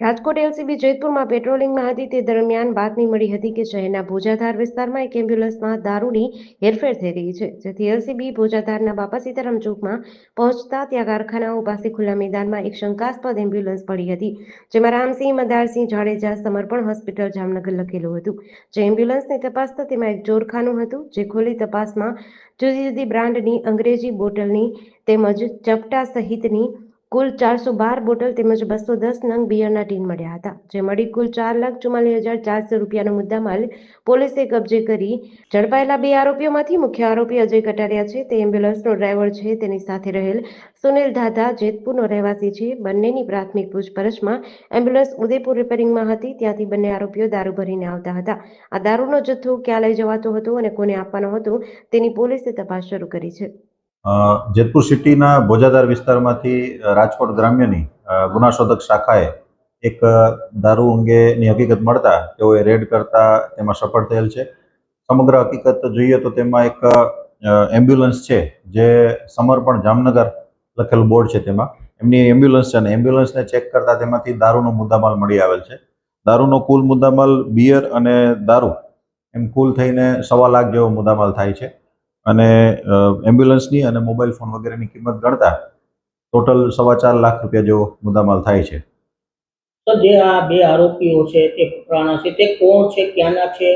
Rajkot LCB જેતપુરમાં પેટ્રોલિંગમાં હતી તે દરમિયાન બાતમી મળી હતી કે શહેરના ભોજાધાર વિસ્તારમાં એક એમ્બ્યુલન્સમાં દારૂની હેરફેર થઈ રહી છે, જેથી એલસીબી ભોજાધારના બાપા સીતારામ ચોકમાં પહોંચતા ત્યાં કારખાનાઓ પાસે ખુલ્લા મેદાનમાં એક શંકાસ્પદ એમ્બ્યુલન્સ પડી હતી, જેમાં રામસિંહ મદારસિંહ જાડેજા સમર્પણ હોસ્પિટલ જામનગર લખેલું હતું। જે એમ્બ્યુલન્સની તપાસતા તેમાં એક જોરખાનું હતું, જે ખોલી તપાસમાં જુદી જુદી બ્રાન્ડની અંગ્રેજી બોટલની તેમજ ચપટા સહિતની કુલ 412 બોટલ તેમજ 210 નંગ બિયરના ટીન મળ્યા હતા, જે મળી કુલ 4,44,400 રૂપિયાનો મુદ્દામાલ પોલીસે કબજે કરી ઝડપાયેલા બે આરોપીઓમાંથી મુખ્ય આરોપી અજય કટારિયા છે, તે એમ્બ્યુલન્સનો ડ્રાઈવર છે, તેની સાથે રહેલ સુનિલ ધાધા જેતપુરનો રહેવાસી છે। બંનેની પ્રાથમિક પૂછપરછમાં એમ્બ્યુલન્સ ઉદયપુર રિપેરિંગમાં હતી, ત્યાંથી બંને આરોપીઓ દારૂ ભરીને આવતા હતા। આ દારૂનો જથ્થો ક્યાં લઈ જવાતો હતો અને કોને આપવાનો હતો તેની પોલીસે તપાસ શરૂ કરી છે। જેતપુર સિટીના ભોજાધાર વિસ્તારમાંથી રાજકોટ ગ્રામ્યની ગુનાશોધક શાખાએ એક દારૂ અંગેની હકીકત મળતા તેઓએ રેડ કરતા તેમાં સફળ થયેલ છે। સમગ્ર હકીકત જોઈએ તો તેમાં એક એમ્બ્યુલન્સ છે, જે સમર્પણ જામનગર લખેલું બોર્ડ છે, તેમાં એમની એમ્બ્યુલન્સ છે અને એમ્બ્યુલન્સને ચેક કરતા તેમાંથી દારૂનો મુદ્દામાલ મળી આવેલ છે। દારૂનો કુલ મુદ્દામાલ બિયર અને દારૂ એમ કુલ થઈને 1.25 લાખ જેવો મુદ્દામાલ થાય છે અને એમ્બ્યુલન્સની અને મોબાઈલ ફોન વગેરેની કિંમત ગણતા ટોટલ 4.25 લાખ રૂપિયા જેવો મુદ્દામાલ થાય છે। તો જે આ બે આરોપીઓ છે તે પકડાણા છે, તે કોણ છે, ક્યાંના છે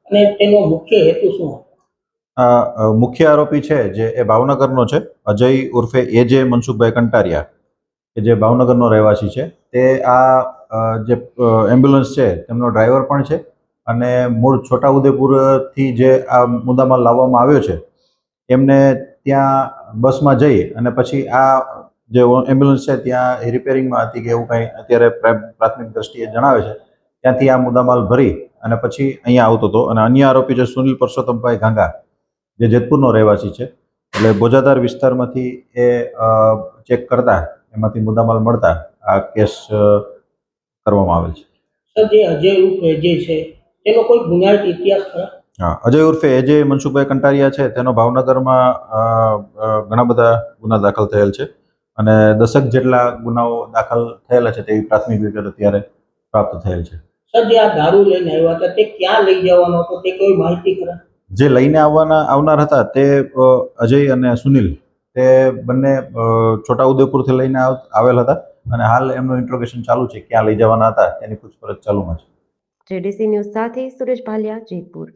અને તેનો મુખ્ય હેતુ શું હતો? મુખ્ય આરોપી છે જે એ ભાવનગરનો છે, અજય ઉર્ફે એજે મનસુખભાઈ કંટારિયા, કે જે ભાવનગરનો રહેવાસી છે। તે આ જે એમ્બ્યુલન્સ છે તેમનો ડ્રાઈવર પણ છે અને મૂળ છોટાઉદેપુરથી જે આ મુદ્દામાલ લાવવામાં આવ્યો છે એમને ત્યાં બસમાં જઈ અને પછી આ જે એમ્બ્યુલન્સ છે ત્યાં રિપેરિંગમાં હતી કે એવું કંઈ અત્યારે પ્રાથમિક દ્રષ્ટિએ જણાવે છે, ત્યાંથી આ મુદ્દામાલ ભરી અને પછી અહીંયા આવતો હતો। અને અન્ય આરોપી છે સુનિલ પરસોત્તમભાઈ ગાંગા, જે જેતપુરનો રહેવાસી છે, એટલે ભોજાધાર વિસ્તારમાંથી એ ચેક કરતા એમાંથી મુદ્દામાલ મળતા આ કેસ કરવામાં આવેલ છે। સર, જે અજય ઉર્ફે અજય છે તેનો કોઈ ગુનાહિત ઇતિહાસ ખરા? હા, અજય ઉર્ફે એજે મનસુખભાઈ કંટારિયા છે, તેનો ભાવનગરમાં ઘણા બધા ગુના દાખલ થયેલ છે અને 10 જેટલા ગુનાઓ દાખલ થયેલા છે તેવી પ્રાથમિક વિગત અત્યારે પ્રાપ્ત થયેલ છે। સર, જે આ દારૂ લઈને આવ્યા હતા તે ક્યાં લઈ જવાનો હતો તે કોઈ માહિતી ખરા? જે લઈને આવનાર હતા તે અજય અને સુનિલ, તે બંને છોટાઉદેપુરથી લઈને આવેલ હતા અને હાલ એમનું ઇન્ટ્રોગેશન ચાલુ છે, ક્યાં લઈ જવાના હતા તેની પૂછપરછ ચાલુમાં છે। જેડીસી ન્યૂઝ સાથે સુરેશ ભાલિયા, જેતપુર।